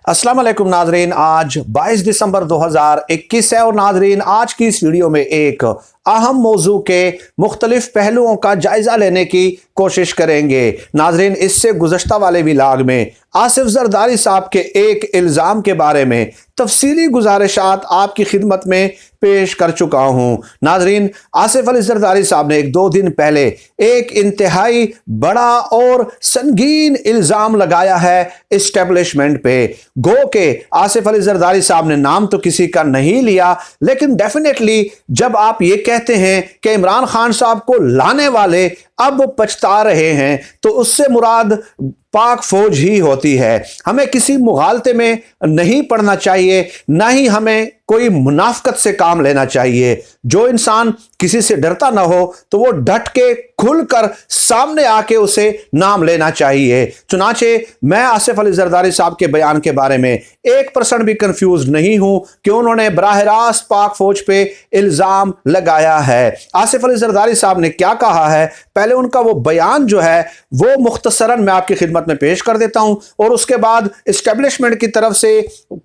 अस्सलाम वालेकुम नाजरीन, आज 22 दिसंबर 2021 है और नाजरीन आज की इस वीडियो में एक अहम मौजू के मुख्तलिफ पहलुओं का जायजा लेने की कोशिश करेंगे। नाजरीन, इससे गुज़श्ता वाले व्लॉग में आसिफ जरदारी साहब के एक इल्ज़ाम के बारे में तफसीली गुजारिशात आपकी खिदमत में पेश कर चुका हूँ। नाजरीन, आसिफ अली जरदारी साहब ने 1-2 दिन पहले एक इंतहाई बड़ा और संगीन इल्ज़ाम लगाया है इस्टेब्लिशमेंट पे। गो के आसिफ अली जरदारी साहब ने नाम तो किसी का नहीं लिया, लेकिन डेफिनेटली जब आप ये कहते हैं कि इमरान खान साहब को लाने वाले अब पछता रहे हैं तो उससे मुराद पाक फौज ही होती है। हमें किसी मुगालते में नहीं पड़ना चाहिए, ना ही हमें कोई मुनाफकत से काम लेना चाहिए। जो इंसान किसी से डरता ना हो तो वो डट के खुलकर सामने आके उसे नाम लेना चाहिए। चुनाचे मैं आसिफ अली जरदारी साहब के बयान के बारे में 1% भी कंफ्यूज नहीं हूं कि उन्होंने बराह रास्त पाक फौज पे इल्जाम लगाया है। आसिफ अली जरदारी साहब ने क्या कहा है, पहले उनका वो बयान जो है वो मुख्तसरन मैं आपकी खिदमत में पेश कर देता हूं और उसके बाद एस्टेब्लिशमेंट की तरफ से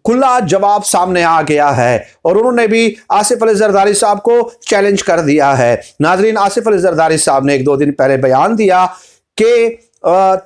खुला जवाब सामने आ गया है और उन्होंने भी आसिफ अली जरदारी साहब को चैलेंज कर दिया है। नाजरीन, आसिफ अली जरदारी साहब ने 1-2 दिन पहले बयान दिया कि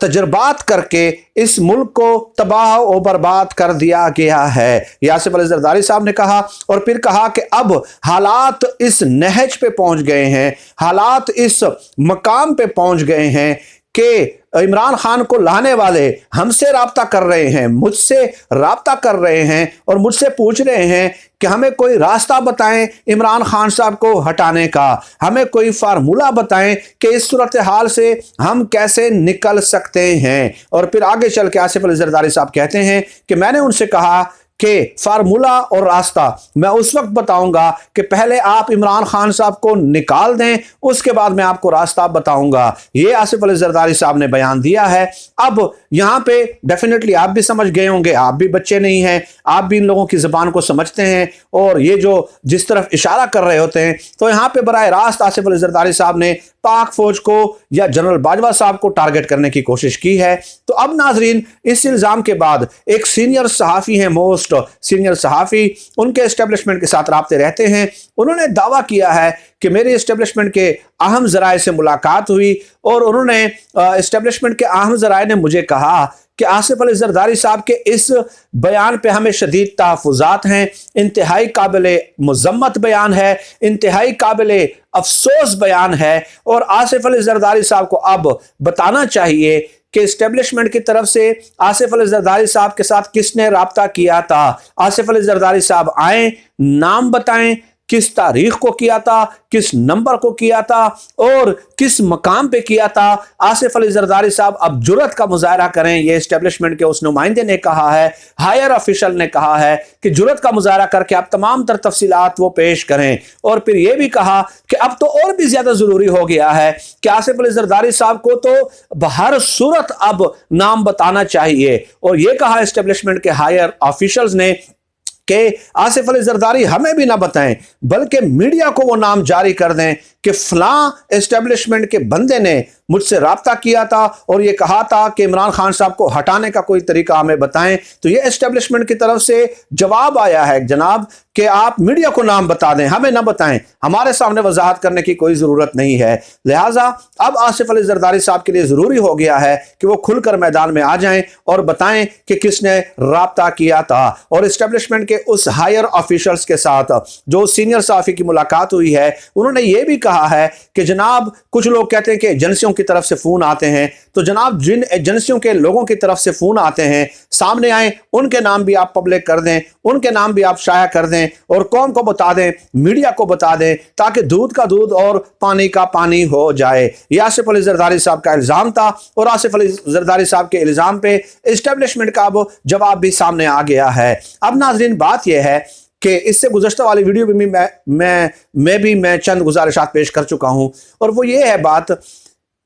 तजर्बात करके इस मुल्क को तबाह और बर्बाद कर दिया गया है। ये आसिफ अली जरदारी साहब ने कहा और फिर कहा कि अब हालात इस नहज पे पहुंच गए हैं, हालात इस मकाम पे पहुंच गए हैं कि इमरान खान को लाने वाले हमसे राब्ता कर रहे हैं, मुझसे राब्ता कर रहे हैं और मुझसे पूछ रहे हैं कि हमें कोई रास्ता बताएं इमरान खान साहब को हटाने का, हमें कोई फार्मूला बताएं कि इस सूरत हाल से हम कैसे निकल सकते हैं। और फिर आगे चल के आसिफ अली जरदारी साहब कहते हैं कि मैंने उनसे कहा कि फार्मूला और रास्ता मैं उस वक्त बताऊंगा कि पहले आप इमरान खान साहब को निकाल दें, उसके बाद मैं आपको रास्ता बताऊंगा। ये आसिफ अली जरदारी साहब ने बयान दिया है। अब यहां पे डेफिनेटली आप भी समझ गए होंगे, आप भी बच्चे नहीं हैं, आप भी इन लोगों की जुबान को समझते हैं और ये जो जिस तरफ इशारा कर रहे होते हैं तो यहां पे बराह रास्त आसिफ अली जरदारी साहब ने पाक फौज को या जनरल बाजवा साहब को टारगेट करने की कोशिश की है। तो अब नाजरीन, इस इल्जाम के बाद एक सीनियर सहाफ़ी हैं, मोस्ट सीनियर सहाफ़ी, उनके एस्टेब्लिशमेंट के साथ राब्ते रहते हैं, उन्होंने दावा किया है कि मेरे एस्टेब्लिशमेंट के अहम ज़राए से मुलाकात हुई और उन्होंने एस्टेब्लिशमेंट के अहम ज़राए ने मुझे कहा कि आसिफ अली जरदारी साहब के इस बयान पे हमें शदीद तहफ़्फ़ुज़ात हैं, इंतहाई काबिल मुज़म्मत बयान है, इंतहाई काबिल अफसोस बयान है और आसिफ अली जरदारी साहब को अब बताना चाहिए कि एस्टेब्लिशमेंट की तरफ से आसिफ अली जरदारी साहब के साथ किसने राब्ता किया था। आसिफ अली जरदारी साहब आए, नाम बताएं, किस तारीख को किया था, किस नंबर को किया था और किस मकाम पे किया था। आसिफ अली जरदारी साहब अब जुर्रत का मुजाहरा करें, ये एस्टेब्लिशमेंट के उस नुमाइंदे ने कहा है, हायर ऑफिशियल ने कहा है कि जुर्रत का मुजाहरा करके आप तमाम तर तफसीलात वो पेश करें। और फिर ये भी कहा कि अब तो और भी ज्यादा जरूरी हो गया है कि आसिफ अली जरदारी साहब को तो हर सूरत अब नाम बताना चाहिए। और ये कहा एस्टेब्लिशमेंट के हायर ऑफिशियल्स ने कि आसिफ अली जरदारी हमें भी ना बताएं बल्कि मीडिया को वो नाम जारी कर दें कि फलां एस्टेब्लिशमेंट के बंदे ने मुझसे राब्ता किया था और ये कहा था कि इमरान खान साहब को हटाने का कोई तरीका हमें बताएं। तो ये एस्टेब्लिशमेंट की तरफ से जवाब आया है जनाब कि आप मीडिया को नाम बता दें, हमें ना बताएं, हमारे सामने वजाहत करने की कोई ज़रूरत नहीं है। लिहाजा अब आसिफ अली जरदारी साहब के लिए ज़रूरी हो गया है कि वो खुलकर मैदान में आ जाएं और बताएं कि किसने राब्ता किया था। और एस्टेब्लिशमेंट के उस हायर ऑफिशियल्स के साथ जो सीनियर सहाफ़ी की मुलाकात हुई है, उन्होंने ये भी कहा है कि जनाब कुछ लोग कहते हैं कि एजेंसियों की तरफ से फोन आते हैं, तो जनाब जिन एजेंसियों के लोगों की तरफ से फोन आते हैं सामने आए, उनके नाम भी आप पब्लिक कर दें, उनके नाम भी आप शाया कर दें और कौम को बता दें, मीडिया को बता दें, ताकि दूध का दूध और पानी का पानी हो जाए। यह आसिफ अली जरदारी साहब का इल्जाम था और आसिफ अली जरदारी साहब के इल्जाम पे एस्टेब्लिशमेंट का अब जवाब भी सामने आ गया है। अब नाजरीन, बात यह है कि इससे गुज़श्ता वाली वीडियो में मैं चंद गुजारिशात पेश कर चुका हूं और वो ये है बात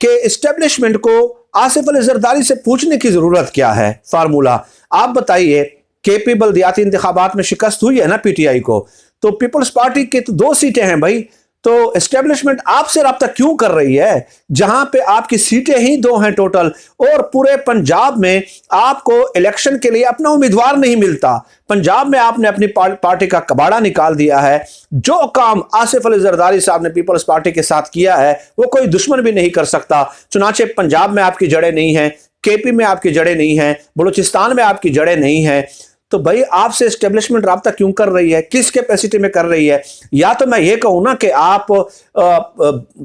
कि एस्टेब्लिशमेंट को आसिफ अली जरदारी से पूछने की जरूरत क्या है। फार्मूला आप बताइए। केपी बल्दियाती इंतखाबात में शिकस्त हुई है ना पीटीआई को, तो पीपल्स पार्टी की तो 2 सीटें हैं भाई, तो एस्टेब्लिशमेंट आपसे राब्ता क्यों कर रही है जहां पे आपकी सीटें ही 2 हैं टोटल, और पूरे पंजाब में आपको इलेक्शन के लिए अपना उम्मीदवार नहीं मिलता। पंजाब में आपने अपनी पार्टी का कबाड़ा निकाल दिया है। जो काम आसिफ अली जरदारी साहब ने पीपल्स पार्टी के साथ किया है वो कोई दुश्मन भी नहीं कर सकता। चुनाचे पंजाब में आपकी जड़ें नहीं हैं, केपी में आपकी जड़ें नहीं हैं, बलूचिस्तान में आपकी जड़ें नहीं हैं। तो भाई आपसे एस्टेब्लिशमेंट राब्ता क्यों कर रही है, किस कैपेसिटी में कर रही है? या तो मैं ये कहूं ना कि आप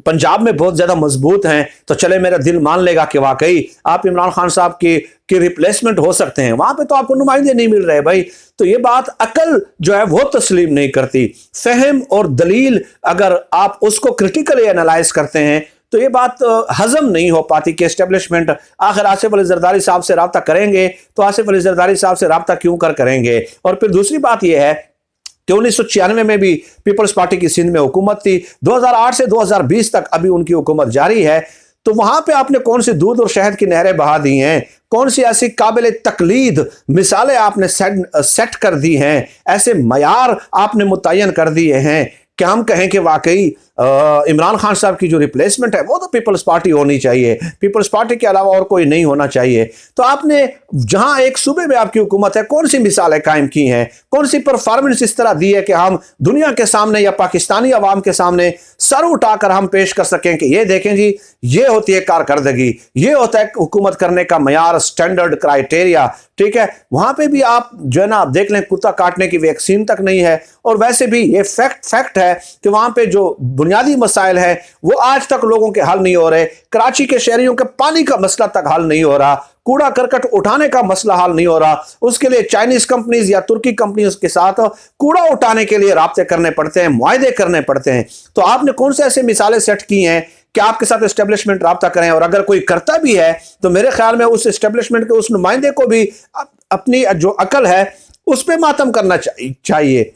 पंजाब में बहुत ज्यादा मजबूत हैं तो चले मेरा दिल मान लेगा कि वाकई आप इमरान खान साहब की रिप्लेसमेंट हो सकते हैं। वहां पे तो आपको नुमाइंदे नहीं मिल रहे भाई। तो ये बात अकल जो है वो तस्लीम नहीं करती। फहम और दलील अगर आप उसको क्रिटिकली एनालाइज करते हैं तो ये बात हजम नहीं हो पाती कि एस्टेब्लिशमेंट आखिर आसिफ अली जरदारी साहब से राब्ता करेंगे तो आसिफ अली जरदारी साहब से राब्ता क्यों करेंगे। और फिर दूसरी बात यह है कि 1996 में भी पीपल्स पार्टी की सिंध में हुकूमत थी, 2008 से 2020 तक अभी उनकी हुकूमत जारी है। तो वहां पे आपने कौन सी दूध और शहद की नहरें बहा दी हैं, कौन सी ऐसी काबिल तकलीद मिसालें आपने सेट कर दी हैं, ऐसे मयार आपने मुतय्यन कर दिए हैं कि हम कहें कि वाकई इमरान खान साहब की जो रिप्लेसमेंट है वो तो पीपल्स पार्टी होनी चाहिए, पीपल्स पार्टी के अलावा और कोई नहीं होना चाहिए। तो आपने जहां एक सूबे में आपकी हुकूमत है कौन सी मिसालें कायम की हैं, कौन सी परफॉर्मेंस इस तरह दी है कि हम दुनिया के सामने या पाकिस्तानी अवाम के सामने सर उठाकर हम पेश कर सकें कि ये देखें जी, ये होती है कारकर्दगी, ये होता है हुकूमत करने का मयार, स्टैंडर्ड क्राइटेरिया। ठीक है, वहां पे भी आप जो है ना आप देख लें कुत्ता काटने की वैक्सीन तक नहीं है। और वैसे भी ये फैक्ट है कि वहां पे जो बुनियादी मसाइल है वो आज तक लोगों के हल नहीं हो रहे। कराची के शहरियों के पानी का मसला तक हल नहीं हो रहा, कूड़ा करकट उठाने का मसला हल नहीं हो रहा। उसके लिए चाइनीज कंपनीज या तुर्की कंपनीज के साथ कूड़ा उठाने के लिए राब्ते करने पड़ते हैं, मुआहदे करने पड़ते हैं। तो आपने कौन से ऐसे मिसालें सेट की हैं कि आपके साथ एस्टेब्लिशमेंट राब्ता करें? और अगर कोई करता भी है तो मेरे ख्याल में उस एस्टेब्लिशमेंट के उस नुमाइंदे को भी अपनी जो अकल है उस पर मातम करना चाहिए।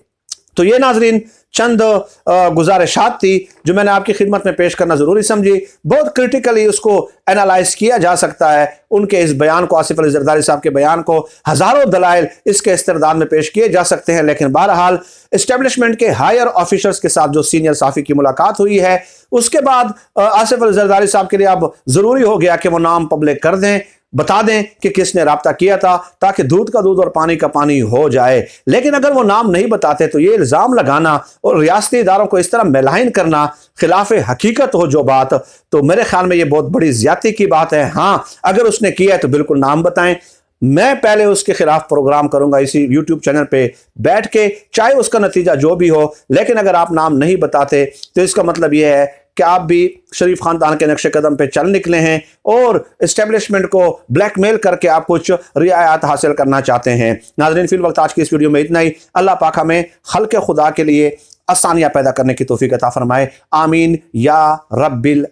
तो ये नाजरीन चंद गुजारिशात थी जो मैंने आपकी खिदमत में पेश करना ज़रूरी समझी। बहुत क्रिटिकली उसको एनालाइज किया जा सकता है, उनके इस बयान को, आसिफ अली जरदारी साहब के बयान को हज़ारों दलाइल इसके इस्तरदाद में पेश किए जा सकते हैं। लेकिन बहरहाल इस्टेब्लिशमेंट के हायर ऑफिसर्स के साथ जो सीनियर साफ़ी की मुलाकात हुई है उसके बाद आसिफ अली जरदारी साहब के लिए अब ज़रूरी हो गया कि वो नाम पब्लिक कर दें, बता दें कि किसने राब्ता किया था, ताकि दूध का दूध और पानी का पानी हो जाए। लेकिन अगर वो नाम नहीं बताते तो ये इल्ज़ाम लगाना और रियासती इदारों को इस तरह मेलाइन करना खिलाफ हकीकत हो जो बात, तो मेरे ख्याल में ये बहुत बड़ी ज्यादती की बात है। हाँ, अगर उसने किया है तो बिल्कुल नाम बताएं, मैं पहले उसके खिलाफ प्रोग्राम करूंगा इसी YouTube चैनल पे बैठ के, चाहे उसका नतीजा जो भी हो। लेकिन अगर आप नाम नहीं बताते तो इसका मतलब यह है कि आप भी शरीफ खानदान के नक्शे कदम पे चल निकले हैं और इस्टेब्लिशमेंट को ब्लैकमेल करके आप कुछ रियायत हासिल करना चाहते हैं। नाज़रीन, फिल वक्त आज की इस वीडियो में इतना ही। अल्लाह पाक हमें खल्क़े खुदा के लिए आसानियां पैदा करने की तौफीक अता फरमाए। आमीन या रब्बिल